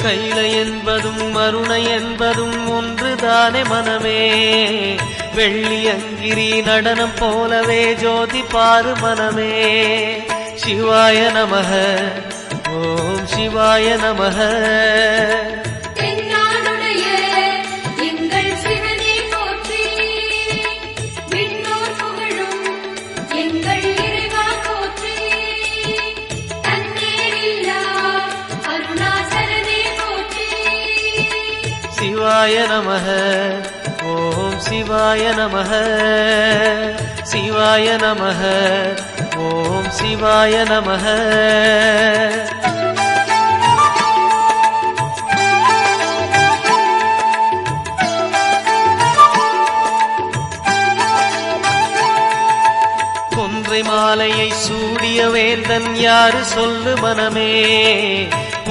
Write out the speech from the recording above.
கைல என்பதும் மருணை என்பதும் ஒன்றுதானே மனமே. வெள்ளி அங்கிரி நடனம் போலவே ஜோதி பாரு மனமே. சிவாய நமக ஓம் சிவாய நமக. சிவாய நமக ஓம் சிவாய நமக. சிவாய நமக ஓம் சிவாய நமக. கொன்றை மாலையை சூடிய வேந்தன் யாரு சொல்லு மனமே.